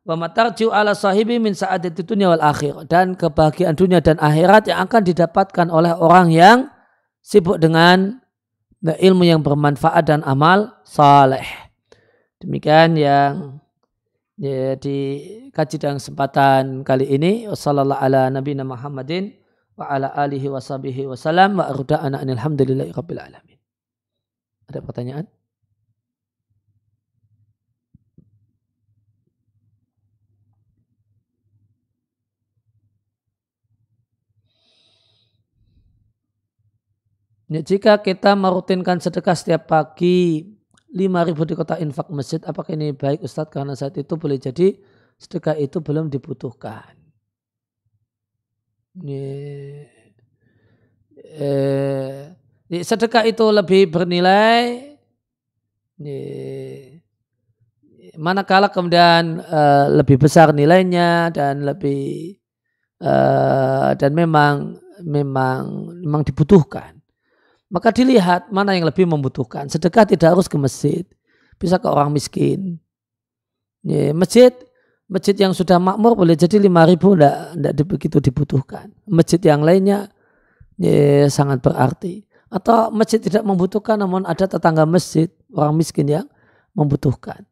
wa ma tarju ala sahibi min sa'adati dunya wal akhirah, dan kebahagiaan dunia dan akhirat yang akan didapatkan oleh orang yang sibuk dengan ilmu yang bermanfaat dan amal saleh. Demikian yang dikaji dalam kesempatan kali ini. Wassallallahu ala nabiyina Muhammadin wa ala alihi wa sahbihi wasallam wa arda'ana alhamdulillahi rabbil alamin. Ada pertanyaan? Ya, jika kita merutinkan sedekah setiap pagi 5.000 di kota infak masjid, apakah ini baik Ustadz? Karena saat itu boleh jadi sedekah itu belum dibutuhkan. Sedekah itu lebih bernilai manakala kemudian lebih besar nilainya dan lebih dan memang dibutuhkan. Maka dilihat mana yang lebih membutuhkan. Sedekah tidak harus ke masjid, bisa ke orang miskin. Masjid masjid yang sudah makmur boleh jadi 5.000 tidak begitu dibutuhkan. Masjid yang lainnya sangat berarti. Atau masjid tidak membutuhkan namun ada tetangga masjid, orang miskin yang membutuhkan.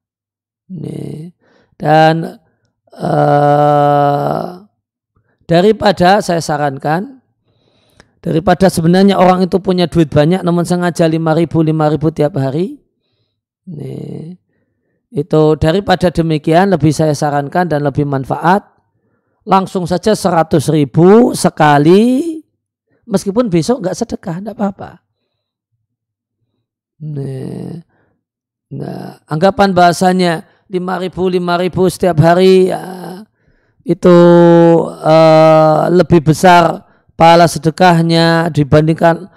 Dan daripada saya sarankan, daripada sebenarnya orang itu punya duit banyak namun sengaja 5.000 tiap hari, itu daripada demikian lebih saya sarankan dan lebih manfaat langsung saja 100.000 sekali, meskipun besok nggak sedekah, nggak apa-apa. Nah, anggapan bahasanya 5.000 setiap hari ya, itu lebih besar pahala sedekahnya dibandingkan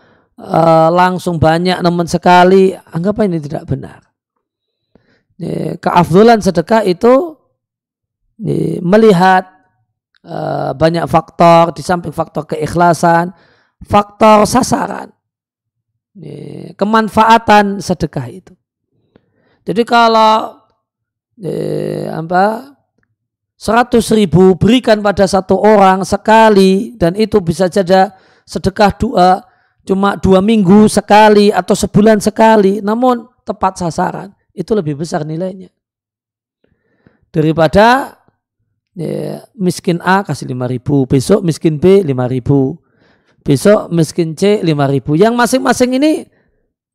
langsung banyak namun sekali, anggapan ini tidak benar. Keafdolan sedekah itu melihat banyak faktor, di samping faktor keikhlasan, faktor sasaran, kemanfaatan sedekah itu. Jadi kalau 100.000 berikan pada satu orang sekali dan itu bisa saja sedekah cuma 2 minggu sekali atau sebulan sekali, namun tepat sasaran, itu lebih besar nilainya daripada miskin A kasih 5.000, besok miskin B 5.000, besok miskin C 5.000. Yang masing-masing ini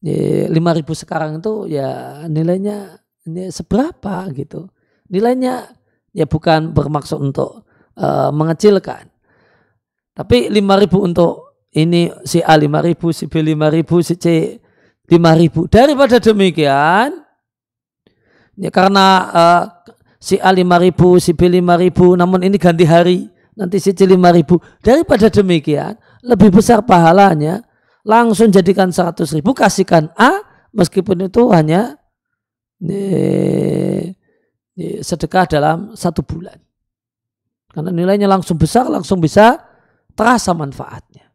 5.000 sekarang itu ya nilainya ini seberapa gitu. Nilainya ya bukan bermaksud untuk mengecilkan. Tapi 5.000 untuk ini si A 5.000, si B 5.000, si C 5.000. Daripada demikian, ya karena si A 5.000, si B 5.000, namun ini ganti hari, nanti si C 5.000. Daripada demikian, lebih besar pahalanya, langsung jadikan 100.000, kasihkan A, meskipun itu hanya sedekah dalam 1 bulan. Karena nilainya langsung besar, langsung bisa terasa manfaatnya.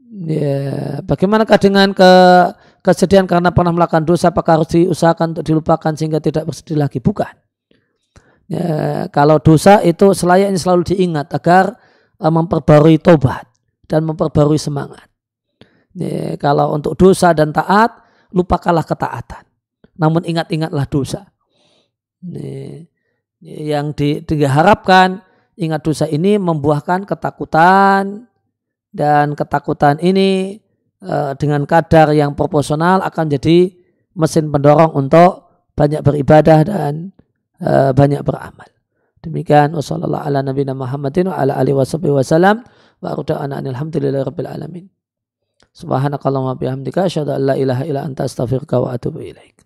Ya, bagaimanakah dengan kesedihan karena pernah melakukan dosa, apakah harus diusahakan untuk dilupakan sehingga tidak bersedih lagi? Bukan. Ya, kalau dosa itu selayaknya selalu diingat agar memperbarui tobat dan memperbarui semangat. Ya, kalau untuk dosa dan taat, lupakanlah ketaatan. Namun ingat-ingatlah dosa. Ya, yang diharapkan, ingat dosa ini membuahkan ketakutan, dan ketakutan ini dengan kadar yang proporsional akan jadi mesin pendorong untuk banyak beribadah dan banyak beramal. Demikian wassallallahu ala nabiyina Muhammadin wa ala alihi wasallam wa arda'ana alhamdulillahirabbil alamin. Subhanakallahumma bihamdika asyhadu an la ilaha illa anta astaghfiruka wa atubu ilaik.